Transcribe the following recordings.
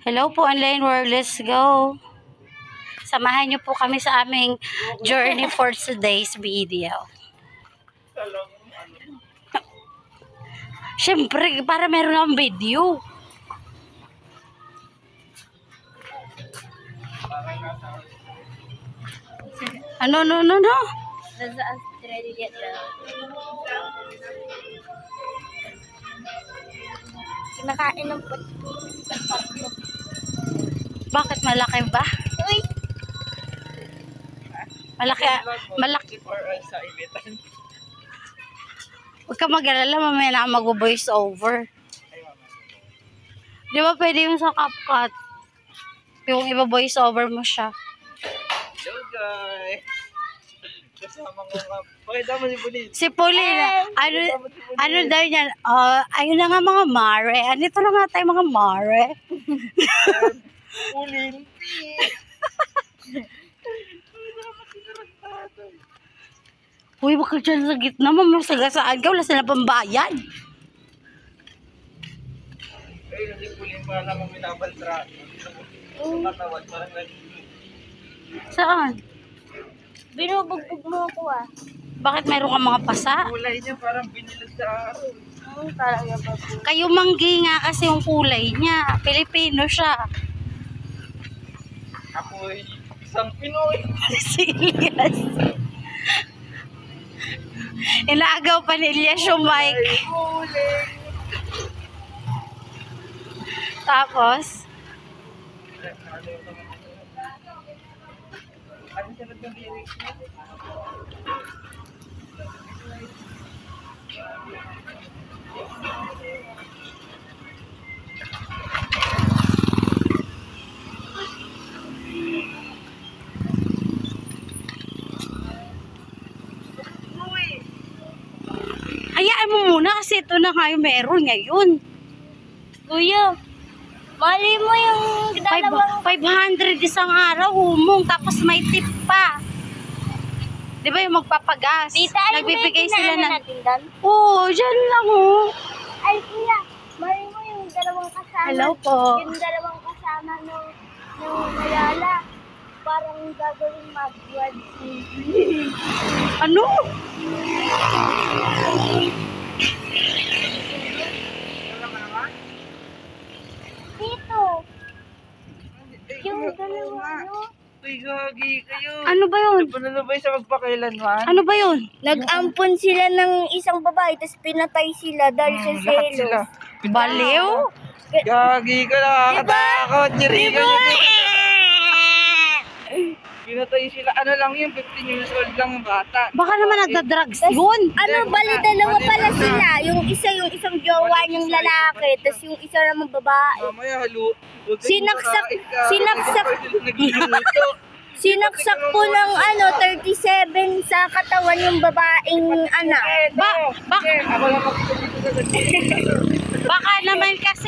Hello po online world, let's go. Samahan niyo po kami sa aming journey for today's video. Siyempre, para meron akong video. No. Nasa Australia daw. Kinakain ng puto. Bakit malaki ba? Uy! Malaki. Huwag ka mag-alala, mamaya na mag-voice over. Di ba pwede yung sa CapCut? Yung iba voice over mo siya. Hello guys! Kasama ko nga. Pakita mo si Pulin. Si Pauline, ano daw yan? Ayun na nga mga mare. Andito na nga tayo mga mare. Pulin. Uy, baka dyan sa gitna, mamasagasaan ka. Wala sila pambayan. Ay, hindi Pulin para naman minabaltra. Matawad, parang Saan? Binubugbog mo ako ah. Bakit mayroon ka mga pasa? kulay niya parang binilad sa araw. Talaga ba po? Kayo manggi nga kasi yung kulay niya. Pilipino siya. Ako ay isang Pinoy. Serious. Inaagaw pa ni Elias yung mic. Ay, Pulin. Tapos, Ano siya ng lyrics niya? hayaan mo muna kasi ito na nga yung meron ngayon. Kuya, mali mo yung dalawang... 500 isang araw, humong, tapos may tip pa. Di ba yung magpapagas? Tita, ay Nagbibigay sila ng... natin doon? Oo, dyan lang oh. Ay, kuya, mali mo yung dalawang kasama. Hello po. Yung dalawang kasama nung Mayala. Parang gagawin mag-wad. Ano? Dito. Yung dalawa, ano? Uy, gagi kayo. Ano ba yun? Panalabay sa magpakailanman. Ano ba yun? Nag-ampon sila ng isang babae, tapos pinatay sila dahil sa Lahat sila. selos. Baliw? Gagi ka, nakakatakot. Jericho yun. Pinatay sila. Ano lang yun, 15 years old lang yung bata. Baka naman nagda-drugs yun. Ano, bali dalawa pala sila. Yung isang jowa niyang lalaki, tapos yung isa naman babae. Mamaya halo. Sinaksak po ng 37 sa katawan yung babaeng anak. Ako lang Baka naman kasi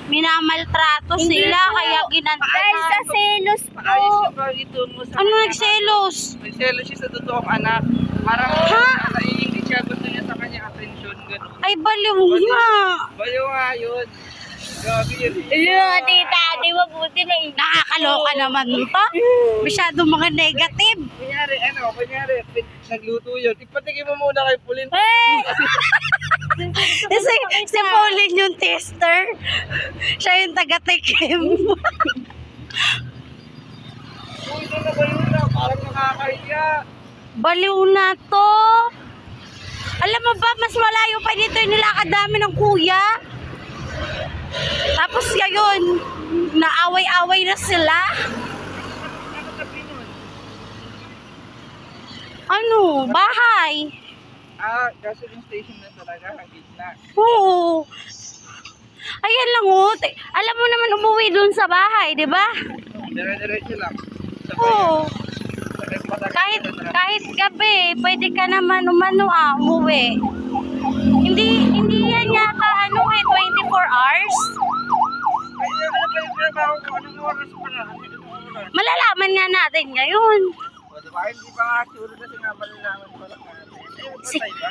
minamaltrato sila kaya ginanda. Dahil sa selos po. Ayos yung pagito mo sa Ano nagselos? Nagselos siya sa totoong anak. Parang naiingit siya. Gusto niya sa kanya atensyon. Ganun. Ay, baliw nga. Bayo nga yun. Gabi yun. Tita, di ba buti na Nakakaloka naman pa. Masyadong mga negative. Kunyari, nagluto yun. Ipatigin mo muna kay Pulin. Si Pauline yung tester. Siya yung taga-tikim. Uy, ito na ba yun na? Parang nakakahiya. Baliw na to. Alam mo ba, mas malayo pa dito yung nilakad namin ng kuya. Tapos ngayon, naaway-away na sila. Ano sabi nun? Ano? Bahay. Gasoline station na talaga. Ang gitna. Oo. Ayan lang oh. Alam mo naman umuwi dun sa bahay, di ba? Dire-diretso lang. Oo. Kahit gabi, pwede ka naman umuwi. Hindi yan yata 24 hours. Ay, ano pa yung trabaho ko? Anong oras pa na? Malalaman nga natin ngayon. O, diba? Hindi pa nga sure kasi nga malalaman pa lang natin.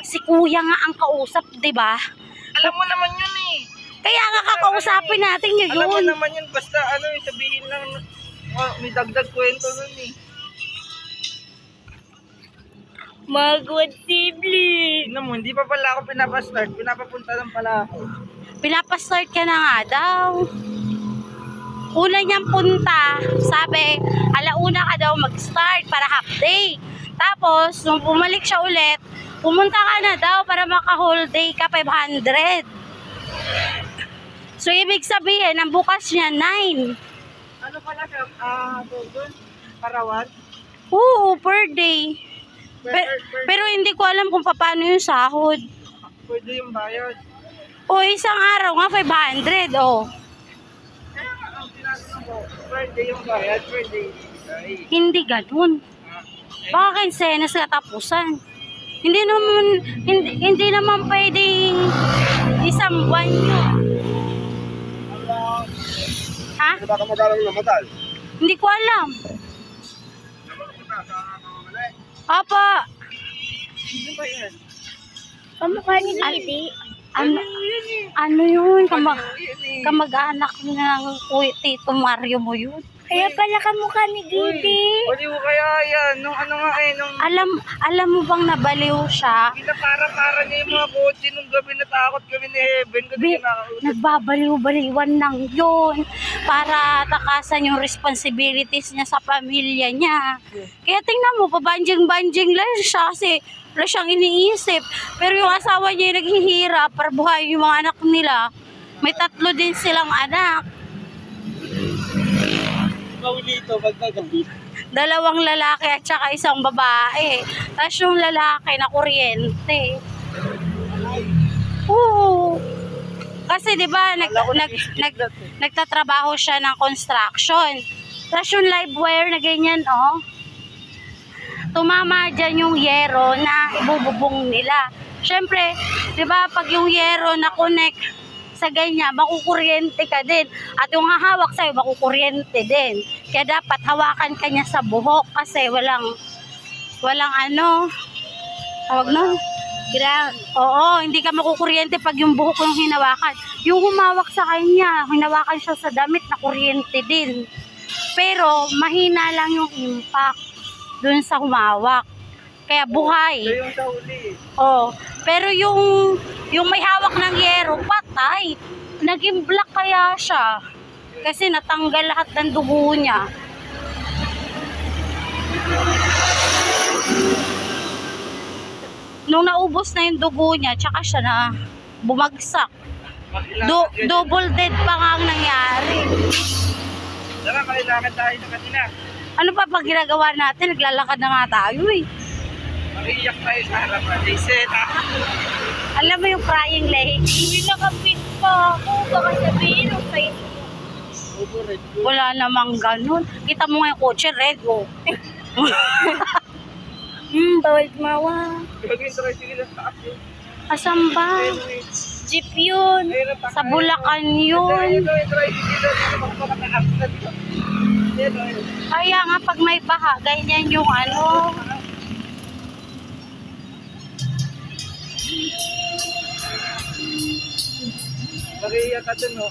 Si kuya nga ang kausap, di ba? Alam mo naman yun eh. Kaya nga kakausapin natin yun. Alam mo naman yun, basta ano, sabihin lang, may dagdag kwento nun eh. Magwad sibling. Tingnan mo, hindi pa pala ako pinapastart, pinapapunta lang pala ako. Pinapastart ka na nga daw. Una niyang punta, sabi, alauna ka daw mag-start para half day. Tapos, nung bumalik siya ulit, pumunta ka na daw para maka-whole day ka 500. So, ibig sabihin, ang bukas niya, 9. Ano pala siya, doon? Parawan? Oo, per day. Pero hindi ko alam kung paano yung sahod. Pwede yung bayad. O, isang araw nga, 500, oh. Kaya nga, ang tinatanong ko, per day yung bayad, per day. Ay, Hindi ganun. Baka kinsenas katapusan. Hindi naman pwedeng isang buwan yun. Ha? baka magalang namatay. Hindi ko alam. Apa, Ano ba yan? Kamukha ni Didi. ano yun? Kamag-anak ng Tito Mario mo yun. Kaya pala kamukha ni Didi. Baliw kaya yan, nung ano nga eh, nung Alam mo bang nabaliw siya? para niya yung mga kotse nung gabi, natakot kami ni Heaven kasi kinakausap. Nagbabaliw-baliwan lang yun para takasan yung responsibilities niya sa pamilya niya. Kaya tingnan mo, pabanjing-banjing lang siya kasi wala siyang iniisip. Pero yung asawa niya yung naghihirap para buhay yung mga anak nila. May 3 din silang anak. Paulito, pagkagali. 2 lalaki at saka 1 babae. Tapos yung lalaki na kuryente. Oo. Kasi 'di ba nagtatrabaho siya ng construction. Tapos yung live wire na ganyan, oh. Tumama dyan yung yero na ibububong nila. Syempre, 'di ba pag yung yero na connect sa ganyan, makukuryente ka din. At yung hahawak sa'yo, makukuryente din. Kaya dapat hawakan ka niya sa buhok kasi walang ano, tawag nun? Ground. Oo, hindi ka makukuryente pag yung buhok yung hinawakan. Yung humawak sa kanya, hinawakan siya sa damit na kuryente din. Pero mahina lang yung impact dun sa humawak. Kaya buhay. Ito yung sa huli. Oh, pero yung may hawak ng yero, patay. Naging black kaya siya. Kasi natanggal lahat ng dugo niya. Nung naubos na yung dugo niya, tsaka siya na bumagsak. Double dead pa nga ang nangyari. Tara, makilakad tayo sa kanila. Ano pa pag ginagawa natin? Naglalakad na nga tayo eh. Makiyak tayo sa harapan. Jason, Alam mo yung crying lady? Hindi nakapit pa ako. Baka sabihin ng Facebook. Wala namang ganun. Kita mo nga yung kotse, red oh. Bawal gumawa. gagawin tricycle ang taas yun. Asan ba? Jeep yun. Sa Bulacan yun. Kaya nga pag may baha, ganyan yung ano. Makiyak ka dun, no?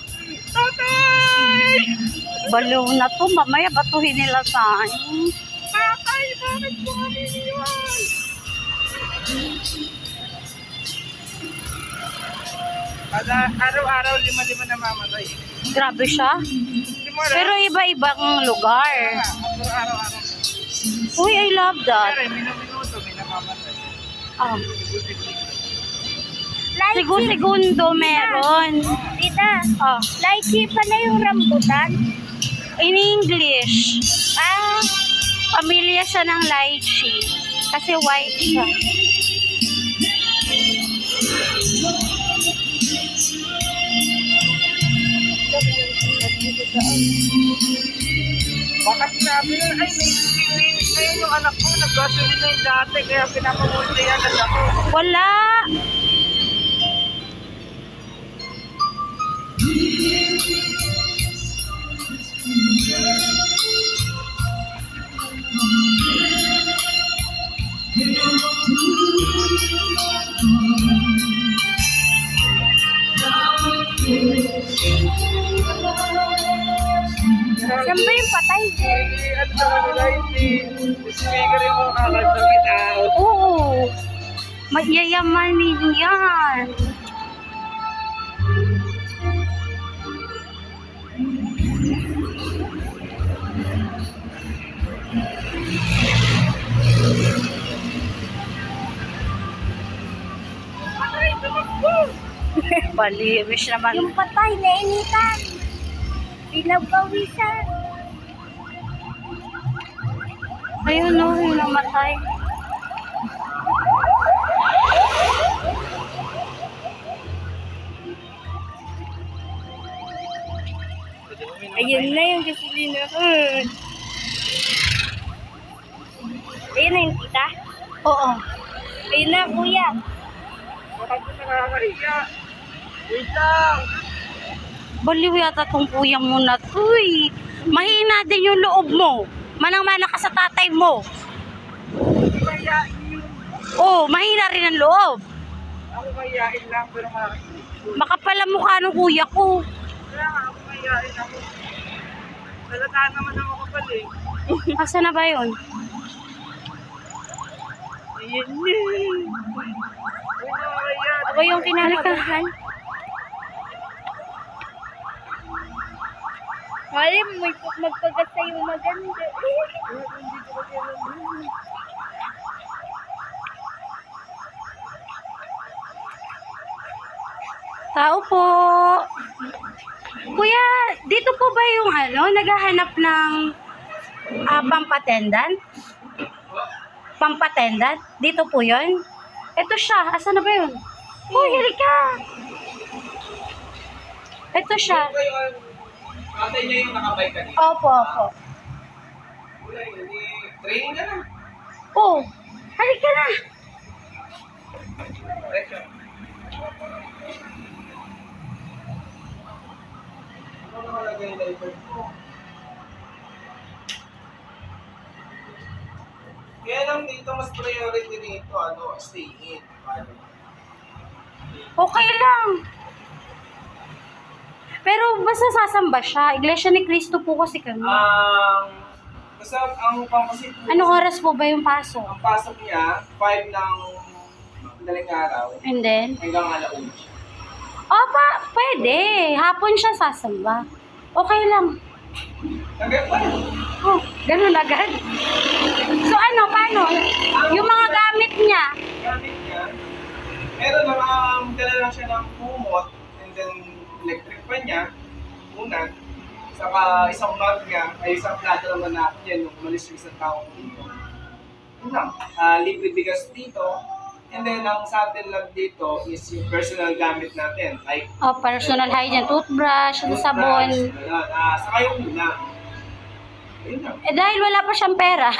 Tatay! Baliw na to, mamaya batuhin nila tayo. Tatay, bakit mo kami iniwan? Kada araw-araw, 5 na mamatay. Grabe siya. Hindi mo alam. Pero iba-ibang lugar. Araw-araw. Uy, I love that. Pero minuto, may namamatay. Ah. Lychee. Segundo meron. Tita, Ah. lychee pala yung rambutan. In English, Ah, pamilya siya ng lychee. Kasi white siya. Baka sinabi na, ay, may clinic na yun yung anak ko. Nag-gasoline na yung dati, kaya pinapamulti agad ako. Wala. Saan ba yung patay? Ano naman nila, hindi. Speaker yung mga kakanta kita. Oo. Magyayamanin yan. Baliwis naman. Yung patay, nainitan. Pinagpawisan. Ayun no, yung namatay. Ayun na yung gasolina. Ayun na yung tita. Oo. Ayun na, kuya. Bakit ko nakakahiya? Wait lang. Baliw yata tong kuyang mo na to eh. Mahina din yung loob mo. Manang-mana ka sa tatay mo. Mayayain yun. Oo, mahina rin ang loob. Ako mayayain lang, pero makakahiya. Makapal ang mukha ng kuya ko. Kaya nga, ako mayayain ako. Talagaan naman ako kapal eh. Asa na ba yun? Ayan na. Uy, nakakahiya. Ako yung kinakabahan. Mali, may magpagat sa'yo maganda. Tao po. Kuya, dito po ba yung naghahanap ng pampatendan? Pampatendan? Dito po yun? Ito siya. Asa na ba yun? Uy, halika. Ito siya. Tatay niya yung nakabay ka dito. Opo, opo. Wala yun, training ka na. Oh, halika na. Diretso. Ano nakalagay yung diaper ko? Kaya lang dito, mas priority dito, stay in. Okay lang. Pero basta sasamba siya. Iglesia ni Cristo po kasi kami. Basta ang pangkasit po, Anong oras po ba yung pasok? ang pasok niya, 5 ng madaling araw, And then? hanggang alauna. Pwede. Hapon siya sasamba. Okay lang. Hanggang pa yun. Oh, ganun agad. So paano? Yung mga gamit niya. Gamit niya, meron dala lang siya ng kumot, and then electric pa niya, una, saka isang bag niya, ay isang plato naman na yan, nung umalis yung isang tao dito. Yun lang, libre bigas dito, and then ang sa atin lang dito is yung personal gamit natin, like Personal hygiene, toothbrush, sabon. saka yung una. Ayun lang. Dahil wala pa siyang pera.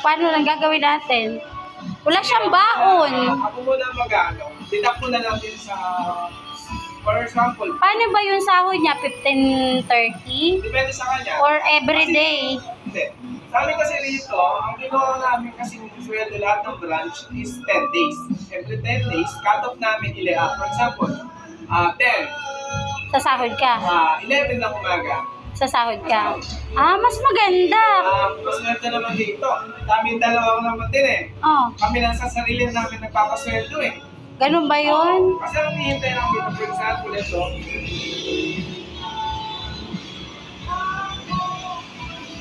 Paano lang gagawin natin? Wala siyang baon. Ako muna deduct mo na natin sa, for example, Paano ba yung sahod niya? 15.30? depende sa kanya. Or everyday? Hindi. Sa amin kasi rito, ang ginawa namin kasi sweldo lahat ng branch is 10 days. Every 10 days, cut off namin for example, 10, Sa sahod ka? 11 ng umaga. Sa sahod ka? Mas maganda. Pasweldo naman dito. Daming dalawa naman din eh. Oh, Kami lang sa sarili namin nagpapasweldo eh. ganun ba yun? Kasi ang hihintay lang dito, for example, ito.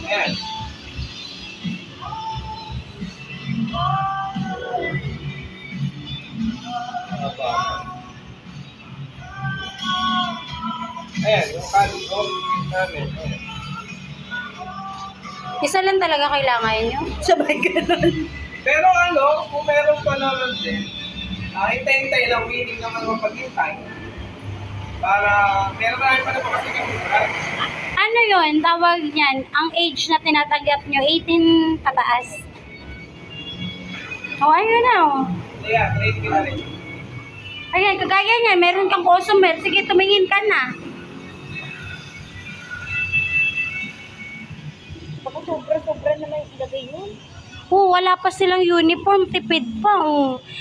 Ayan. Ayan, yung card namin. Ayan. Isa lang talaga kailangan nyo? Sabay ganun. Pero kung meron pa naman din, hintay-hintay lang, willing naman mapaghintay. Para, meron na rin pa naman kasi kami. Ano yun? Tawag niyan, ang age na tinatanggap nyo, 18 pataas. Ayun na Ayan, trade ka na rin. Ayan, kagaya niyan, meron kang customer. Sige, tumingin ka na. Baka sobra-sobra naman ilagay yun. Wala pa silang uniform, tipid pa.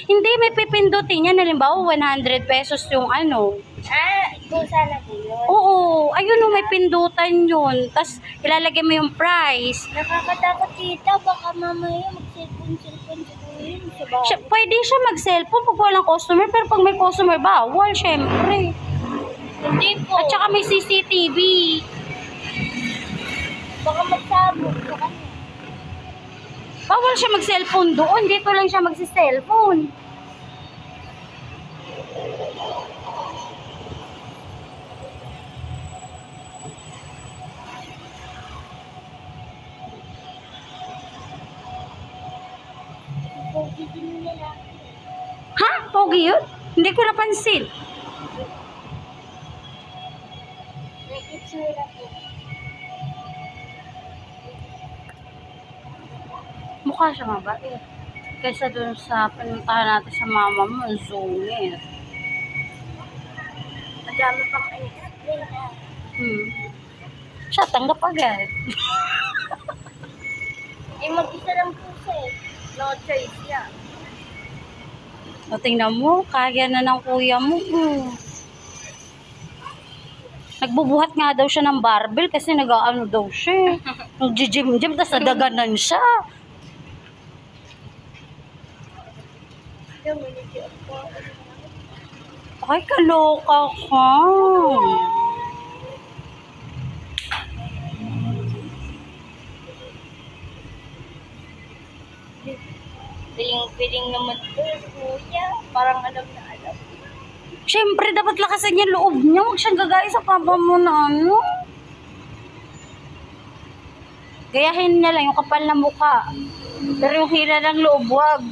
Hindi, may pipindutin yan. Halimbawa, 100 pesos yung Ikaw sana po yun. Oo, Ayun, oh, may pindutan yun. Tapos, ilalagay mo yung price. Nakakatakot tita, baka mamaya mag-cellphone si Kuya sa bahay. Pwede siya mag-cellphone pag walang customer, pero pag may customer, bawal, syempre. Hindi po. At saka may CCTV. Baka magsabog sa kanya. Bawal siya mag-cellphone doon. Dito lang siya magsi-cellphone. Pogi din yung lalaki. Ha? Pogi yun? Hindi ko napansin. May itsura po. Mukha siya mabait. Kaysa dun sa pinuntahan natin sa mama mo, zungit. Madami pang explain na. Siya, tanggap agad. Eh, mag-isa lang po siya eh. No choice niya. O, tingnan mo, kaya na ng kuya mo. Nagbubuhat nga daw siya ng barbell kasi nag-aano daw siya. Nag-gym-gym, tapos nadaganan siya. Yung manager po. Ay, kaloka ka. Piling-piling naman po, Kuya. Parang alam na alam. Siyempre, dapat lakasan niya loob niya. Huwag siyang gagaya sa papa mo na ano. Gayahin niya lang yung kapal na mukha. Pero yung hila ng loob, wag.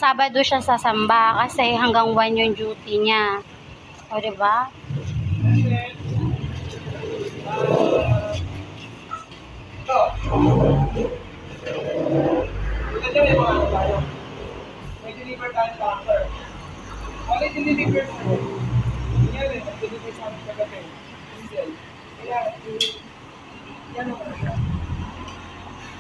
Sabado siya sasamba kasi hanggang 1 yung duty niya. O, diba? Ito. Ito yung mga ano tayo. May deliver tayo bumper. Wala yung deliver mo. Yan rin, nag-deliver sa amin kagabi. Diesel. Kaya, yan ang ano siya.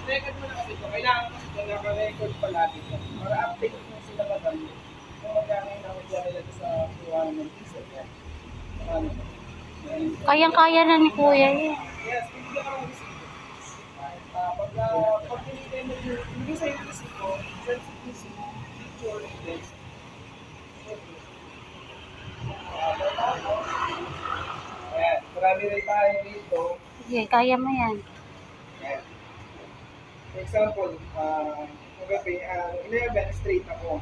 Record mo na kasi ito. Kailangan mo ito naka-record palagi ito. Para update mo sila madami. Kung magkano yung nakagya nila sa kuha ng diesel. Yan. Ano? Kayang-kaya na ni kuya eh. Yes, bibigyan ka ng receipt. Pag binigay mo yung bigay sa yung receipt ko, send sa receipt, picture, and then, ayan, marami rin tayo dito. Sige, kaya mo yan. Ayan. For example, kagabi, 11, straight ako.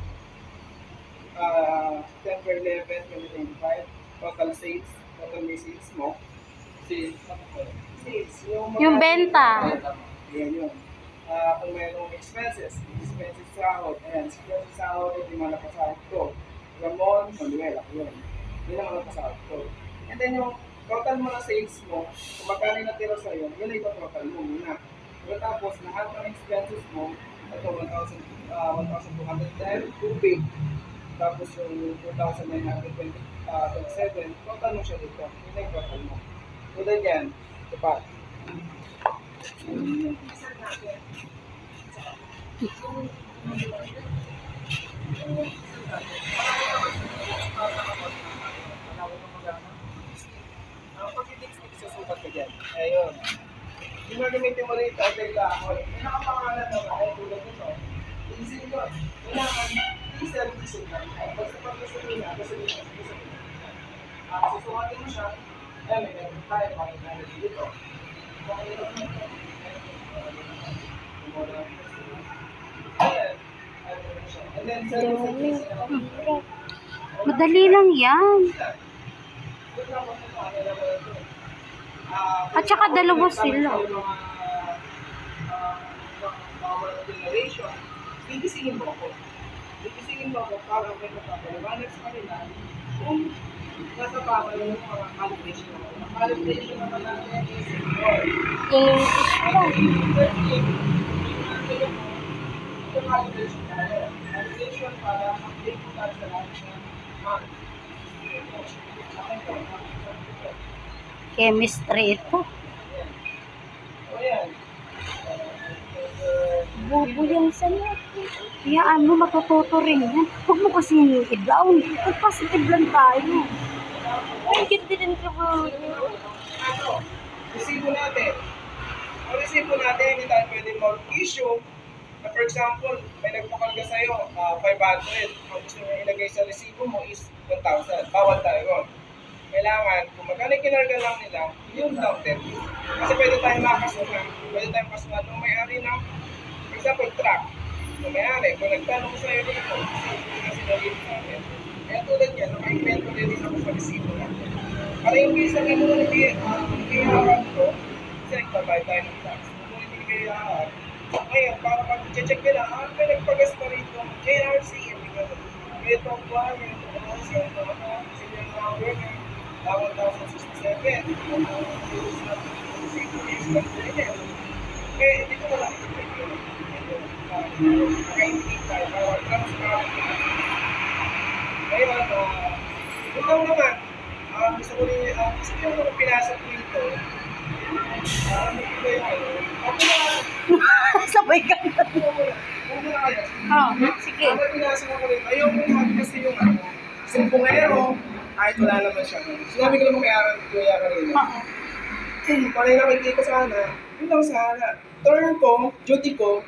September 11, 2025, total sales, total may sales mo. Sales, sales. Yung benta. Ayan yun. Kung mayroong expenses sahod, ayan, expenses sahod, yung mga napasahod ko. Ramon, Manuel, ako yun. Yun ang mga napasahod ko. And then yung total mga sales mo, kung magkano yung natira sa'yo, yun ay total mo muna. Tapos, lahat ng expenses mo, ito, 1,210, tubig. Tapos yung 2,927, total mo siya dito. Yun ay total mo. Tulad yan, dapat. Pag i-fix, susukat ka dyan. Ayun. Yung gagamitin mo rito, ay kahoy. May nakapangalan na ba? Ay, tulad nito. Easy yun. Kailangan, diesel na. Basta pag gasolina, gasolina. Susukatin mo siya. Ayan, may meron tayo, makikita na dito. And then, service. Madali lang yan. At saka dalawa sila. Power generation. Bibisingin mo ako. Bibisingin mo ako para may magpapaliwanag sa kanila kung nasa pa yung mga calculation. Ang calculation naman natin is secure. Ito calculation tayo. Calculation para update mo tayo sa lahat ng month. Chemistry ito. So, yan. Bubo yung sanat. Hayaan mo, matututo rin yan. Huwag mo kasi i-down. Positive lang tayo. Ay, ganda din ka po. Resibo natin. Ang resibo natin, hindi tayo pwede mag-issue. Na for example, may nagpakalga sa'yo, 500. Ang gusto nyo ilagay sa resibo mo is 1,000. Bawal tayo. Kailangan, kung magkano kinarga lang nila, yun lang 30. Kasi pwede tayo makasuhan. Pwede tayong kasuhan ng may-ari ng, for example, truck. Ng may-ari, kung nagtanong sa'yo dito, kasi nalito sa akin. Kaya tulad yan, naka-inventory rin ako sa resibo natin. Para yung visa na nung nag-iharan ko, kasi nagbabayad tayo ng tax. Nung nag-iharan, ngayon, para mag-check nila, may nagpagas pa rito, JRC, ito ang buwan, ito ang buwan, ito ang buwan, senior number niya, 1,067. Kaya dito na lang ito. Naka-indicate tayo, para transparent. Ngayon, ito naman, gusto ko rin, gusto ko yung pinasok dito. Ano ito yung ano? Ako na, Sabay ka. huwag na kayo. Sige. Ako pinasok ako rin. Ayaw ko naman kasi yung ano, simpungero, kahit wala naman siya. Sinabi ko naman kaya kanina. Kung ano yung nakikita sana, yun lang sana. Turn ko, duty ko.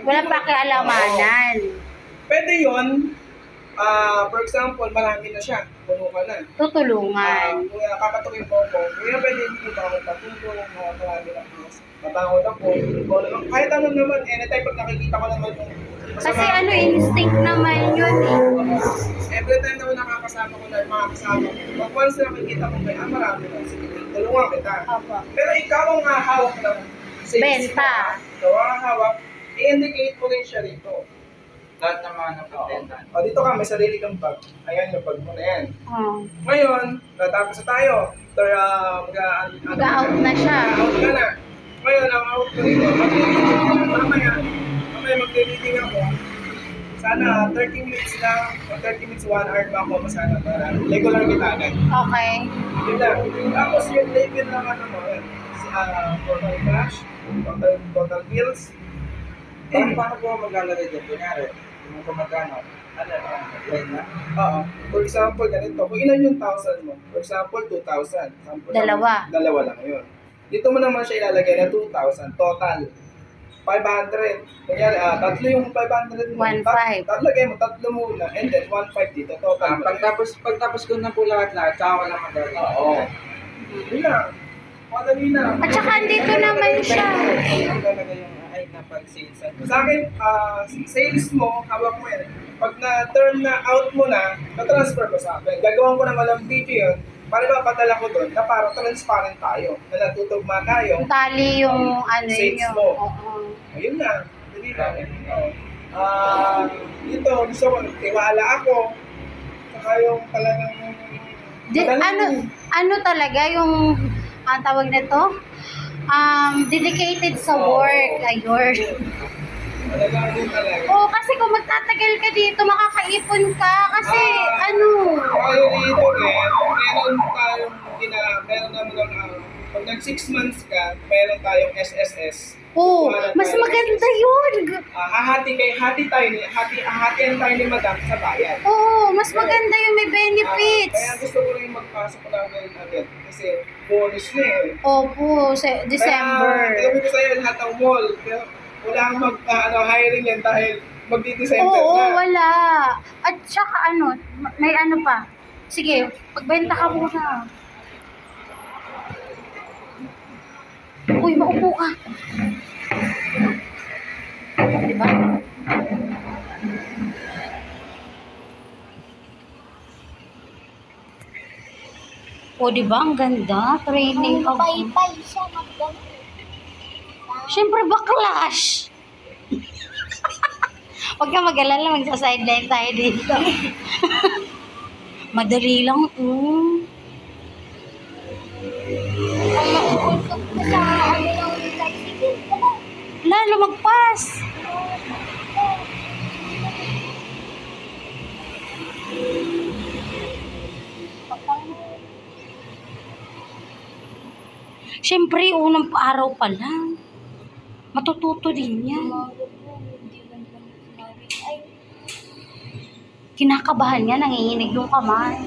Walang pakialamanan. Pwede yun. For example, marami na siya. Puno ka na. Tutulungan. Kung kakatukin mo ko, kaya pwede hindi ba ako patulong, marami na po. Mabangon ako. Kahit ano naman, anytime pag nakikita ko naman yung Kasi ano, instinct naman yun eh. every time naman nakakasama ko na yung mga kasama ko, pag once nakikita ko kayo, marami na. Sige, tulungan kita. Opo. Pero ikaw ang hahawak ng sales Benta. mo. Ikaw ang hahawak, i-indicate mo rin siya rito. Lahat ng mga napagpenta. O dito ka, may sarili kang bag. Ayan yung bag mo na yan. Oh. Ngayon, natapos na tayo. Mag-out na siya. Mag-out ka na. Ngayon, ang out ko rito, mamaya mag-reading ako. Sana 30 minutes lang, o 30 minutes, 1 hour pa ako sana para regular kita agad. Okay. Yun lang. Tapos yung label lang ano mo, total cash, total bills. Paano po maglalagay dyan? Kunyari, kung magkano, ano na? Oo. For example, ganito. Kung ilan yung 1,000 mo? For example, 2,000. Sample Dalawa. Dalawa lang yun. Dito mo naman siya ilalagay na 2,000. Total. 500. Kunyari, tatlo yung 500 mo. 1,500. Tatlagay mo, tatlo muna. And then, 1,500 dito. Total. mo. Pagtapos ko na po lahat, tsaka ko lang maglalagay. Oo. Yun lang. Madali na. At saka andito naman siya. Maglalagay yung ay napag-salesan. Sa akin, sales mo, hawak mo yan. Pag na-turn na out mo na, na-transfer mo sa akin. Gagawin ko na walang video yun. Para ipapadala ko doon na parang transparent tayo. Na natutugma tayo. Tali yung ano Sales yun. mo. Oo. Ayun na. Dali lang. Dito, gusto ko, tiwala ako. Saka yung talagang... Ano talaga yung ang tawag nito? Dedicated sa work. Ayun. Talagang yun talaga. Oo, kasi kung magtatagal ka dito, makakaipon ka. Kasi, Tayo dito meron naman ng, pag nag 6 months ka, meron tayong SSS. oo, mas maganda yun. Hatian tayo ni Madam sa bayan. Oo, mas maganda yung may benefits. Kaya gusto ko rin magpasok ko lang agad kasi bonus na eh. Opo, December. Kaya sabi ko sa'yo lahat ng mall. Kaya wala kang hiring yan dahil magdi-December Oo, na. wala. At saka may ano pa. Sige, pagbenta ka muna. Uy, maupo ka. Diba? O, diba? Ang ganda. Training of... Pay siya, magdami. Siyempre, backlash. Huwag ka mag-alala, magsa-sideline tayo dito. Madali lang, Ang mauusok ko sa ano ng tricycle ko. Lalo magpas. Siyempre, unang araw pa lang. Matututo din yan. Ay, Kinakabahan niya, nanginginig yung kamay.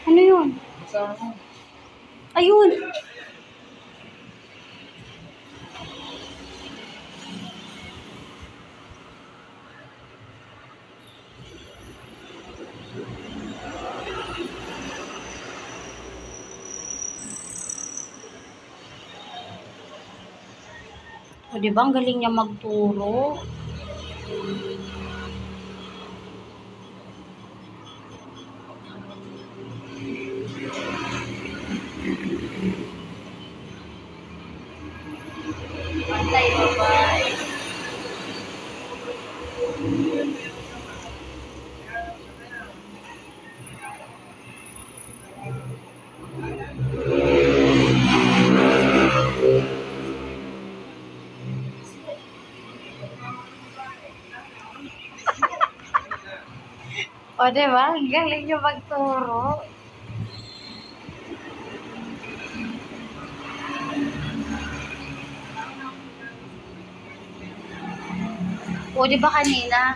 Ano yun? Saan? Ayun. O, di ba? Ang galing niya magturo. Pantay babae. O, di ba? Ang galing niya magturo. O, di ba kanina,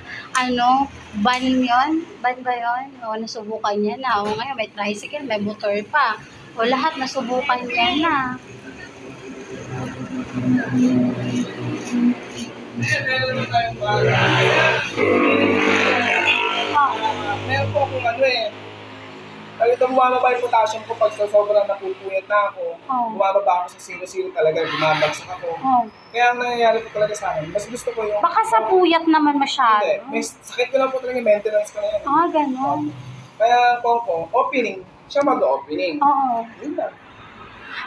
ban yun? Ban ba yun? O, nasubukan niya na. O, ngayon may tricycle, may motor pa. O, lahat nasubukan niya na. Meron naman tayong baga. Meron po akong Ito bumababa yung potassium ko pag sobrang napupuyat na ako. Oh. Bumababa ako sa 0-0 talaga, bumabagsak ako. Oh. Kaya ang nangyayari po talaga sa akin, mas gusto ko yung... Baka sa puyat naman masyado. Hindi, may sakit ko lang po talaga yung maintenance ko na yan. Ganon. Kaya po, opening, siya mag-opening. Oo. Yun lang.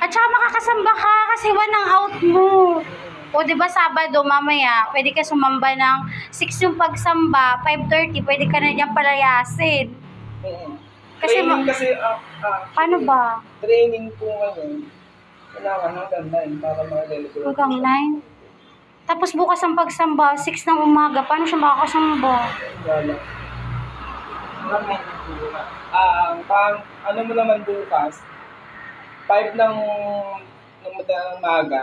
At saka makakasamba ka kasi one out mo. O, di ba Sabado, mamaya, pwede ka sumamba ng 6 yung pagsamba, 5:30, pwede ka na dyan palayasin. Kasi Training kasi, Paano ba? Training po ngayon, kailangan hanggang 9 para mga Hanggang 9? Tapos bukas ang pagsamba, 6 ng umaga, paano siya makakasamba? Wala. Ano mo naman bukas, 5 ng madalang umaga,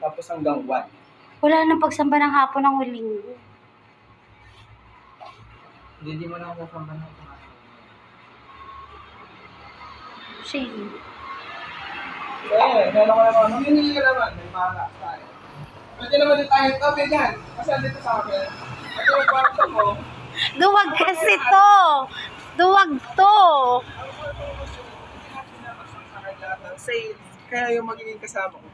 tapos hanggang 1. Wala nang pagsamba ng hapon ng Linggo. Hindi mo na kasama na ito. Sige. So, meron ko naman, mamimili ka naman, may mga tayo. Pwede naman din tayo tabi dyan, kasi andito sa akin. Ito yung kwarto ko. Duwag kasi to! Duwag to! Sales, kaya yung magiging kasama ko.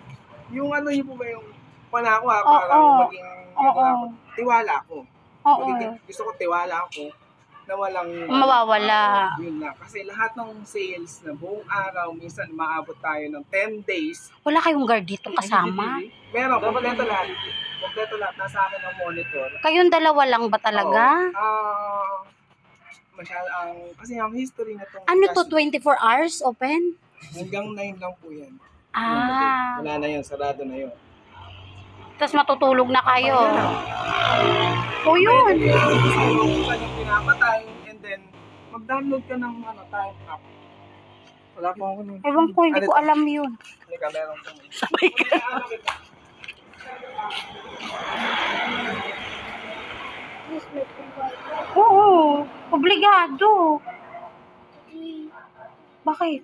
Yung yun po ba yung panako Oo. para yung maging Oo. tiwala ko. Oo. Gusto ko tiwala ko na walang Mawawala. yun na. Kasi lahat ng sales na buong araw, minsan maabot tayo ng 10 days. Wala kayong guard dito kasama? Meron, kompleto lahat. Kompleto lahat. Nasa akin ang monitor. Kayong dalawa lang ba talaga? Kasi ang history na itong... Ano to, 24 hours open? Hanggang 9 lang po yan. Wala na yun, sarado na yun. Tapos matutulog na kayo. O yun. Kung pinapatay, and then mag-download ka ng time app. Wala po ako nun. Ewan ko, hindi ko alam yun. Halika, meron po. Sabay ka. Oo, obligado. Bakit?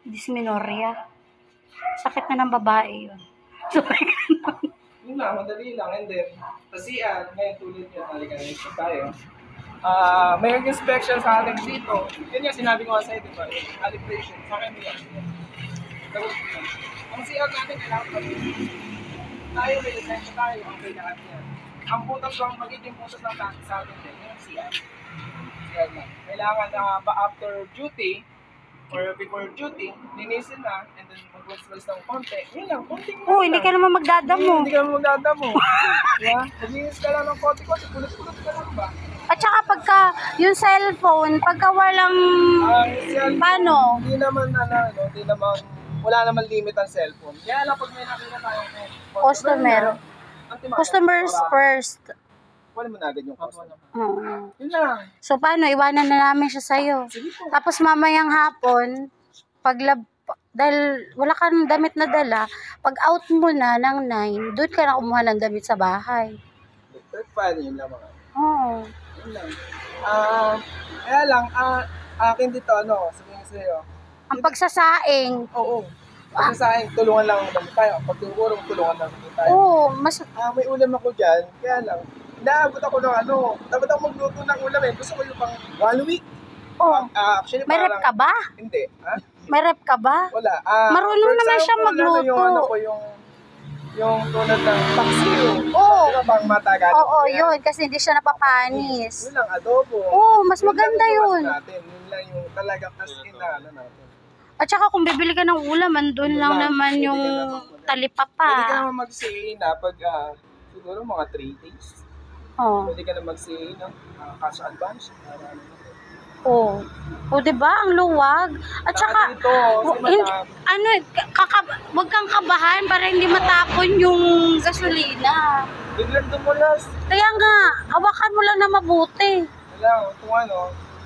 Dysmenorrhea. Sakit na ng babae yun. Yun lang, madali lang. And then, kasi ngayon tulad yun, halika na ito tayo. May inspection sa atin dito. Yun yung sinabi ko sa iyo, di ba? Calibration. Sa akin yan. Ang CR natin, kailangan pa rin. Tayo, may lisensya tayo. Ang kailangan yan. Ang putas lang, magiging putas lang natin sa atin din. Yung CR. CR lang. Kailangan na after duty, or before duty, linisin na, and then mag-walis ng konti. Yun lang, konting Oh, hindi ka naman magdadamo. Hindi ka naman magdadamo. Diba? Maglinis ka lang ng konti-konti, kulot-kulot ka lang ba? At saka pagka yung cellphone, pagka walang Cellphone, paano? Hindi naman, hindi naman, wala naman limit ang cellphone. Kaya lang pag may nakita tayong Customer. ang timaga, Customers para first. Wala mo na agad yung customer. Oo. Yun lang. So paano, iwanan na namin siya sa'yo. Sige po. Tapos mamayang hapon, dahil wala kang damit na dala, pag out mo na ng 9, doon ka na kumuha ng damit sa bahay. Electric fan, yun lang mga. Oo. Yun lang. Kaya lang, akin dito, sabihin ko sa'yo. Ang pagsasaing, Oo. Pag sa akin, tulungan lang naman tayo. Pag siguro, tulungan lang naman tayo. oo, mas, May ulam ako dyan, kaya lang, inaabot ako ng dapat ako magluto ng ulam eh. Gusto ko yung pang 1 week. oh, Actually, may rep ka ba? Hindi. Ha? May rep ka ba? Wala. Marunong For naman siya example, magluto. Yung tulad ng paksiw. Oo. Diba pang matagal? Oo, yun, kasi hindi siya napapanis. Yun lang, adobo. Oo, mas Yun lang maganda yung yun. Natin. Yun lang yung talagang as in na natin. At saka kung bibili ka ng ulam, andun Yun lang lang. naman Pwede yung ka naman talipapa. Pwede ka naman mag-CA na pag siguro mga 3 days. Oo. Pwede ka na mag-CA, no? Cash advance. Oo. O, diba? Ang luwag. At saka, dito, wag kang kabahan para hindi matapon yung gasolina. biglang dumulas. Kaya nga, hawakan mo lang na mabuti. Wala, kung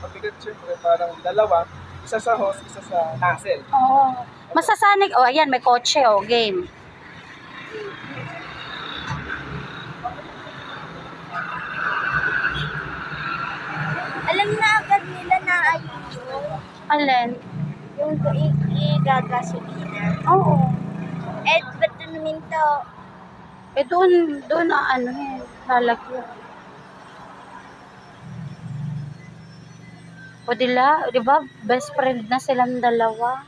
mabigat syempre, parang dalawa. Isa sa hose, isa sa nozzle. Oo. Masasanig. Oh, ayan, may kotse. Oh, game. Alam na agad nila na ayun yun. Alin? Yung i-gagasolina. Oo. Eh, ba't naminto? Eh, doon na lalagyan. O di ba, best friend na silang dalawa.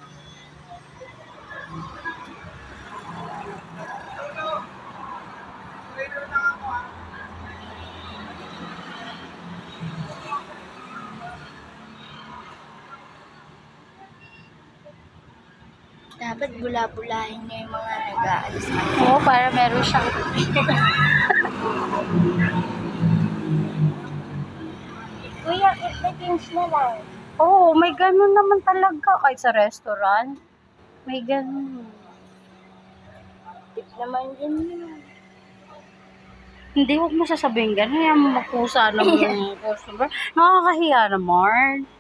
Dapat bula-bulahin niya yung mga nag-aalis na. Oo, para meron siyang... Kuya, it-change na lang. Oo, may ganun naman talaga. Kahit sa restaurant, may ganun. Tip naman din yun. Hindi, huwag mo sasabihin ganun. Yan, magpusa naman yung customer. Nakakahiya naman.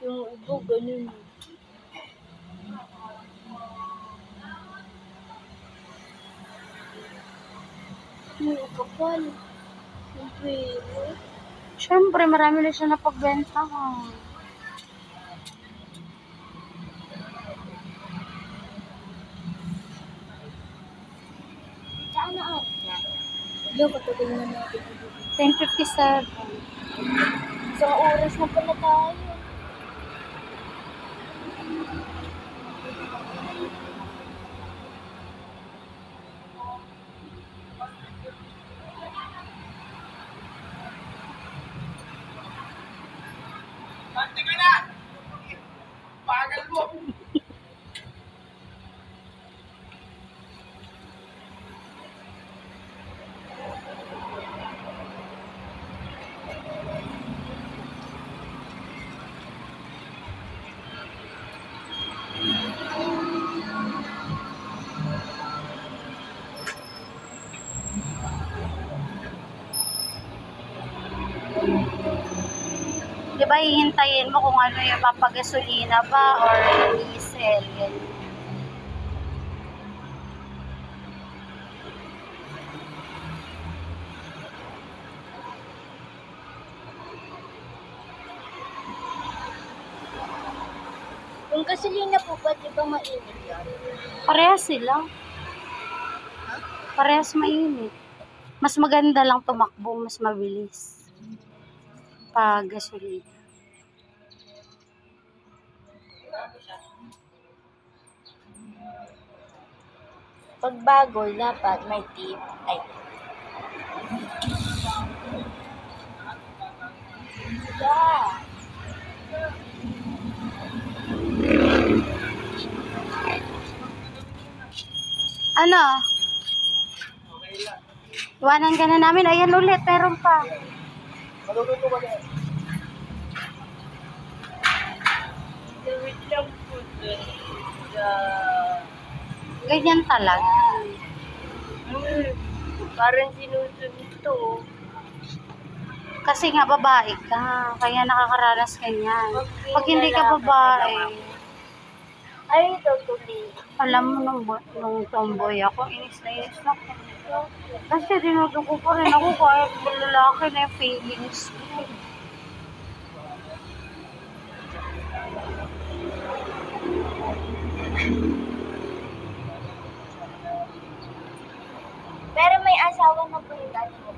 Yung ibo, ganun. Yung kapal. Yung pwede. Siyempre, marami na siya napagbenta. Saan na ako na? Yung katagal na natin. 10:57. Isang oras na pala tayo. Ante ka na! Pagal mo! Di ba, hihintayin mo kung ano yung papagasolina ba or diesel. Ganyan. Yung gasolina po ba, di ba mainit yun? Parehas sila. Parehas mainit. Mas maganda lang tumakbo, mas mabilis. Pag gasolina. Pag bago, dapat may tip. Ay. Yeah. Ano? Iwanan ka na namin. Ayan ulit, meron pa. Maluluto ko yan. Ganyan talaga. Parang sinusunod to. Kasi nga babae ka, kaya nakakaranas ka niyan. Pag hindi ka babae, Ay, ito, tuloy. alam mo nung tomboy ako, inis na ako. Kasi dinudugo pa rin ako kahit lalaki na yung feelings ko. Pero may asawa na po yung dati mo.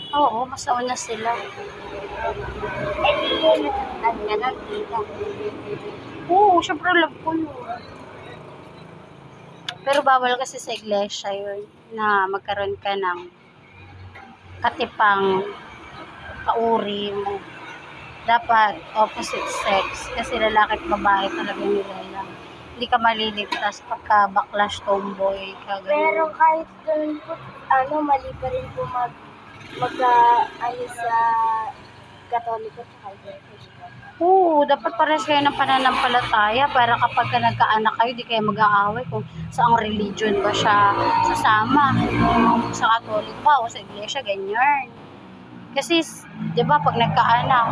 Oo, mas nauna sila. Eh, di yun, ano nga lang, tita. Oo, syempre love ko yun. Pero bawal kasi sa iglesia yun na magkaroon ka ng katipang kauri mo. Dapat opposite sex kasi lalaki at babae talaga nila. Hindi ka maliligtas pagka backlash tomboy ka Pero ganun. kahit ganun po, mali pa rin po ano sa Katoliko at Oo, dapat pares kayo ng pananampalataya para kapag ka nagkaanak kayo, di kayo mag-aaway kung saang religion ba siya sasama. Sa Katolik ba o sa iglesia, ganyan. Kasi, di ba, pag nagkaanak,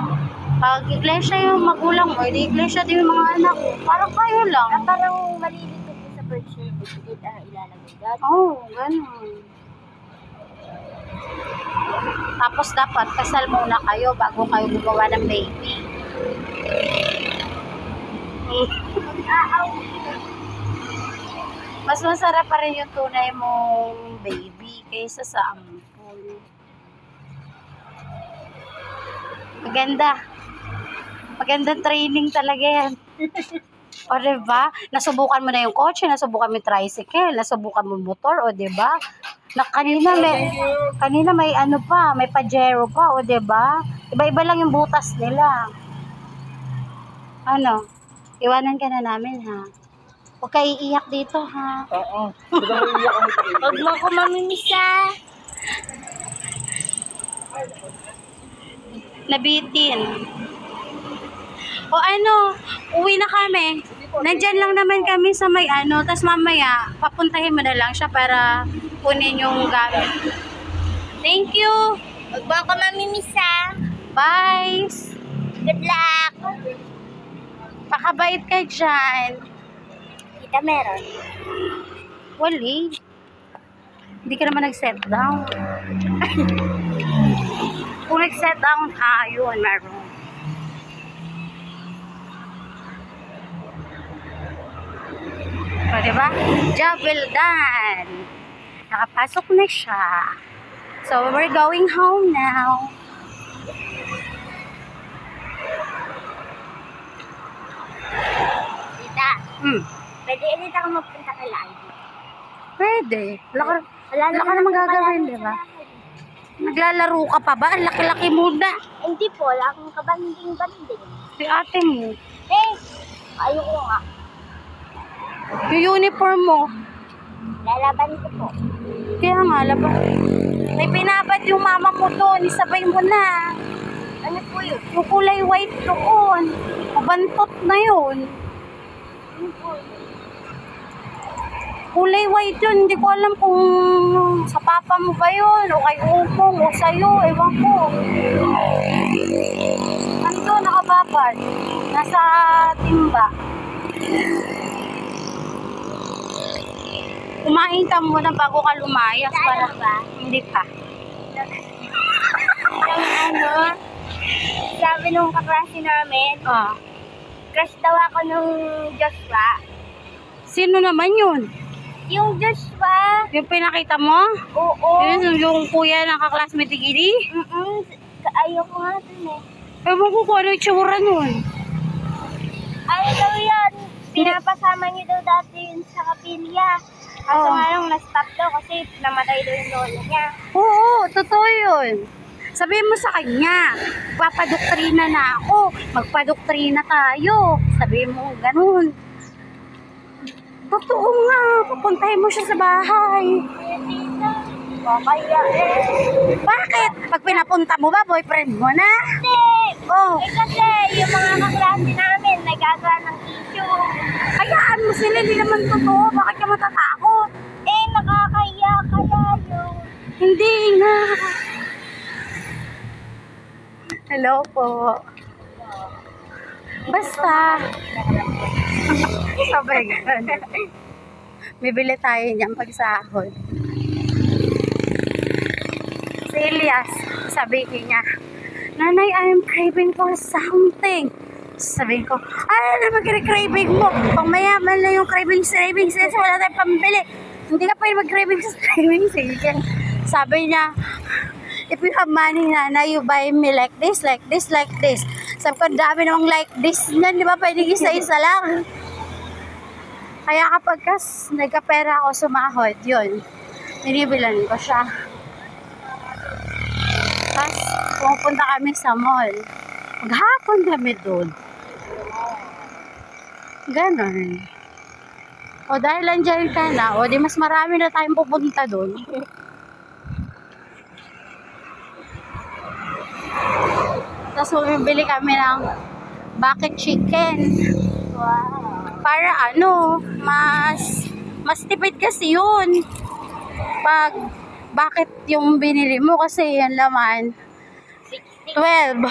pag iglesia yung magulang mo, di iglesia din yung mga anak mo. Parang kayo lang. parang malilito po sa birth certificate ang ilalagay dati. Oo, ganun. Tapos dapat kasal muna kayo bago kayo gumawa ng baby. Mas masarap pa rin yung tunay mong baby kaysa sa ampon. Maganda. Magandang training talaga yan. O diba? Nasubukan mo na yung kotse, nasubukan mo yung tricycle, nasubukan mo yung motor, o diba? Kanina may ano pa, may Pajero pa, o diba? Iba-iba lang yung butas nila. Ano? Iwanan ka na namin, ha? Huwag kayo iiyak dito, ha? Oo. Hindi mo iiyak kami sa Huwag mo ako mamimisa. Nabitin. O ano, uwi na kami. Nandyan lang naman kami sa may ano, tas mamaya, papuntahin mo na lang siya para kunin yung gamit. Thank you! Huwag mo ako mamimisa. Bye! Good luck. Pakabait ka dyan. Kita meron. Wali. Hindi ka naman nag-set down. Kung nag-set down ka, yun, meron. O, diba? Job well done. Nakapasok na siya. So, we're going home now. Tita, Hmm. pwede ulit ako magpunta kay Ivy. Pwede. Wala ka namang gagawin, di ba? Naglalaro ka pa ba? Ang laki-laki mo na. Hindi po, wala akong kabanding-banding. Si ate mo. Eh, ayoko nga. Yung uniform mo. Lalaban ko po. Kaya nga, laba. May binabad yung mama mo doon. Isabay mo na. Ano po yun? Yung kulay white doon. Mabantot na yun. Ano po yun? Kulay white yun. Hindi ko alam kung sa papa mo ba yun. O kay Umong. O sa'yo. Ewan ko. Nandito, nakababad. Nasa timba. Kumain ka muna bago ka lumayas. Para ba? hindi pa. Yung sabi nung kaklase namin, Ah. crush daw ako nung Joshua. Sino naman yun? Yung Joshua, Yung pinakita mo? oo. Yung kuya ng kaklasmate ni Gidi? Ayoko nga dun eh. Ewan ko kung ano yung tsura nun. Ano daw yan? Pinapasama niyo daw dati yun sa kapilya. Kaso Oo. nga lang na-stop daw kasi namatay daw yung lolo niya. Oo, totoo yun. Sabihin mo sa kanya, papadoktrina na ako, magpadoktrina tayo. Sabihin mo ganun. Totoo nga, papuntahin mo siya sa bahay. Kaya Bakit? Pag pinapunta mo ba, boyfriend mo na? Hindi! Oh, Kasi yung mga kaklase namin nagagawa ng issue. hayaan mo sila, hindi naman totoo. Bakit ka matatakot? Nakakahiya kaya yung... Hindi nga. Hello po. Basta. Sabay ganun. Bibili tayo niyan pag sahod. Si Elias, sabihin niya, Nanay, I am craving for something. Sabihin ko, ano naman craving mo? Pang mayaman na yung cravings, wala tayong pambili. Hindi ka pa yung mag-craving sa cravings. Sabi niya, if you have money, Nanay, you buy me like this, like this, like this. Sabi ko, dami namang like this niyan, di ba? Pwede isa-isa lang. Kaya kapag nagkapera ako sumahod, yun, binibilan ko siya. Tapos, pumunta kami sa mall. Maghapon kami doon. Ganon. O dahil andyan ka na, o di mas marami na tayong pupunta doon. Tapos bumibili kami ng bucket chicken. Wow! Para mas tipid kasi yun. Pag bakit yung binili mo kasi yung laman 12.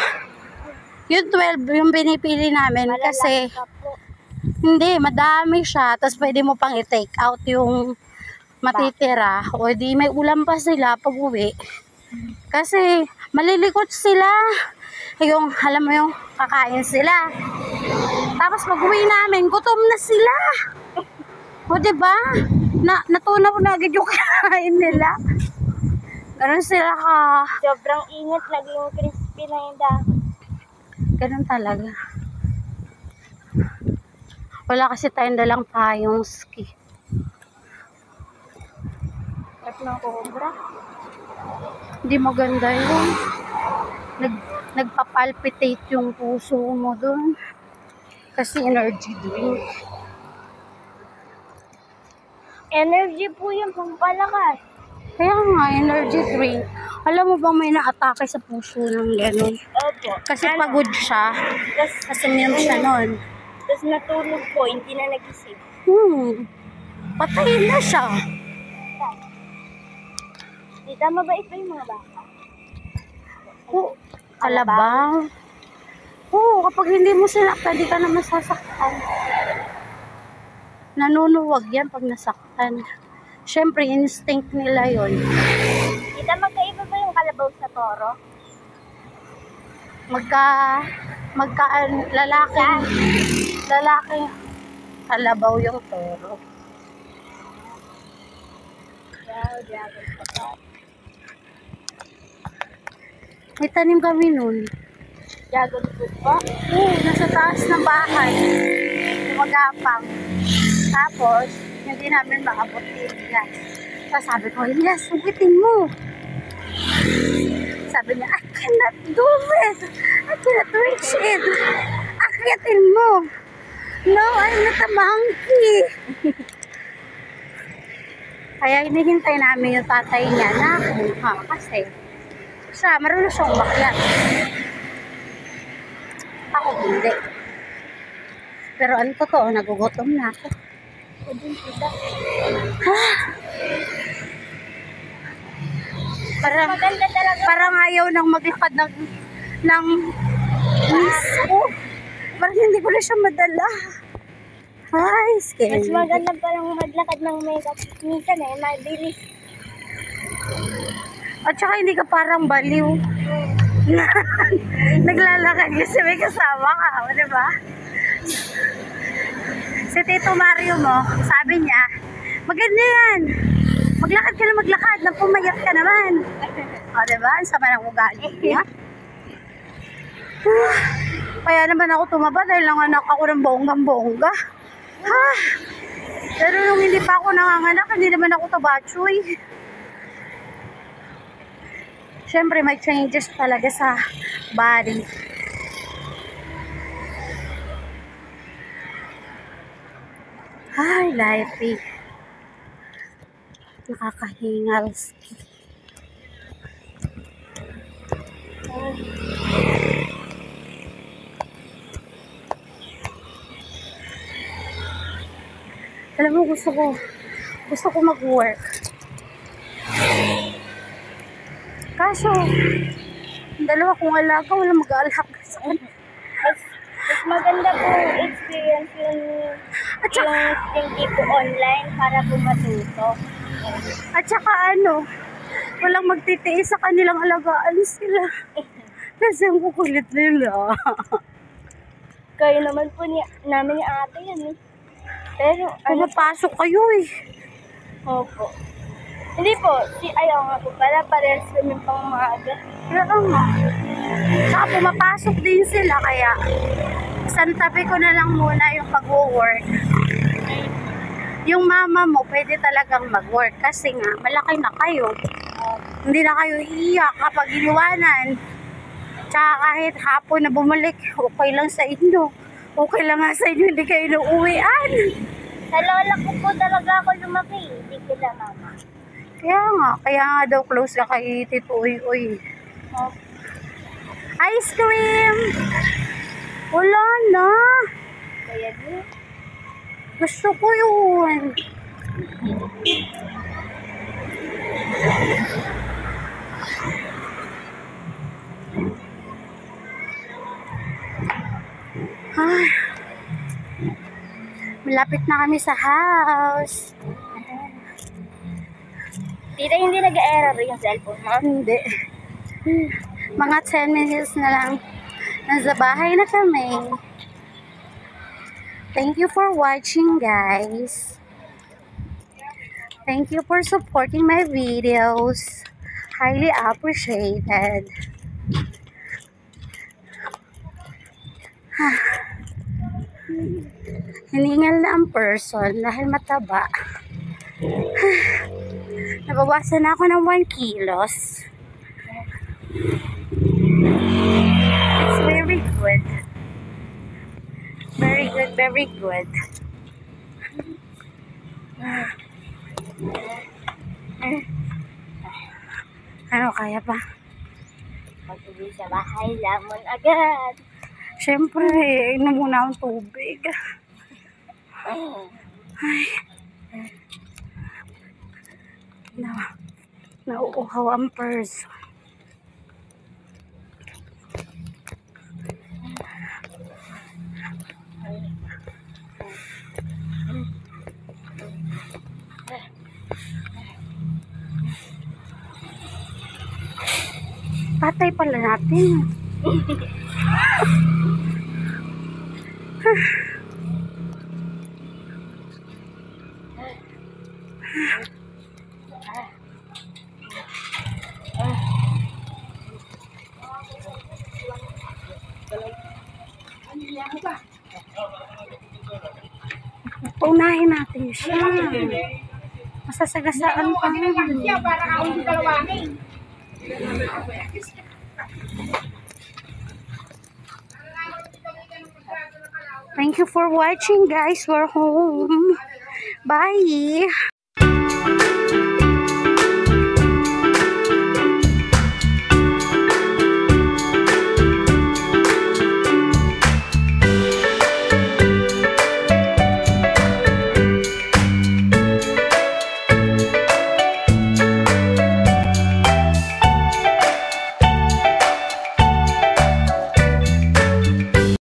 Yung 12 yung binipili namin kasi hindi, madami siya. Tapos pwede mo pang i-take out yung matitira. O di may ulam pa sila pag uwi. Kasi malilikot sila. Yung, alam mo yung kakain sila. Tapos pag uwi namin, gutom na sila. O diba? Natunaw na agad yung kakain nila. Ganun sila ka. Sobrang init, naging crispy na yung dahon. Ganun talaga. Wala kasi tayong dalang payong ski. At ng cobra. Hindi maganda yun. Nagpapalpitate yung puso mo dun. Kasi energy drink. Energy po yung pampalakas. Kaya nga, energy drink. Alam mo bang may naatake sa puso ng gano'n? Opo. Kasi pagod siya. Kasi uminom siya nun. Tapos natulog po, hindi na nagising. Patay na siya. Tita, mabait ba yung mga bata? Oo. Kalabaw. Oo, kapag hindi mo sinaktan, di ka na masasaktan. Nanunuwag yan pag nasaktan. Siyempre, instinct nila yon. Tita, magkaiba ba yung kalabaw sa toro? Lalaki, kalabaw yung toro. Wow, dragon pa. May tanim kami nun. Dragon fruit po? Oo, nasa taas ng bahay. Magapang. Tapos, hindi namin maabot Elias. Tapos sabi ko, Elias, sugitin mo. Sabi niya, I cannot do it. I cannot reach it. Akyatin mo. No, I'm not a monkey. Kaya hinihintay namin yung tatay niya na kumuha kasi siya, marunong siyang umakyat. Ako hindi. Pero ano totoo, nagugutom na ako. Maganda talaga. Parang ayaw nang maglakad ng mismo. Parang hindi ko na siya madala. Ay, scary. Mas maganda palang maglakad ng makeup. Minsan mabilis. At saka hindi ka parang baliw. Naglalakad kasi may kasama ka, di ba? Si Tito Mario mo, sabi niya, maganda yan. Maglakad ka na maglakad, nang pumayat ka naman. O, diba? Ang sama ng ugali niya. Kaya naman ako tumaba dahil nanganak ako ng bonggang-bongga. Pero nung hindi pa ako nanganganak, hindi naman ako tabachoy. Siyempre, may changes talaga sa body. Ay, life. Nakakahingal. Alam mo, gusto ko mag-work. Kaso, ang dalawa kong alaga, wala mag-aalaga sa kanila. Mas maganda po experience yung tipo online para po matuto. At saka walang magtitiis sa kanilang alagaan sila. Kasi ang kukulit nila. Kayo naman po namin ni ate yan eh. Pero Pumapasok kayo eh. opo. Hindi po, ayaw nga po pala, parehas kami pang maaga. Kaya nga. Saka pumapasok din sila, kaya santabi ko na lang muna yung pag-work. Yung mama mo, pwede talagang mag-work kasi nga, malaki na kayo. Hindi na kayo iiyak kapag iniwanan. Tsaka kahit hapon na bumalik, okay lang sa inyo. Okay lang nga sa inyo, hindi kayo nauuwian. Sa lola ko po talaga ako lumaki, hindi kila mama. Kaya nga daw close na kay Tito Uy. Ice cream! Wala na. Kaya din. Gusto ko yun. Ay. Malapit na kami sa house. Tita, hindi nag-error yung cellphone mo? Hindi. Mga 10 minutes na lang. Nasa bahay na kami. Thank you for watching, guys. Thank you for supporting my videos. Highly appreciated. Hiningal na ang person dahil mataba. Nabawasan na ako ng 1 kilos. It's very good. Very good, very good. Ano, kaya pa? Pag-uwi sa bahay, lamon agad. Siyempre, inom muna akong tubig. Ay. Nauuhaw ang person. Patay pala natin. Paunahin natin siya. Masasagasaan pa naman. Thank you for watching, guys. We're home. Bye.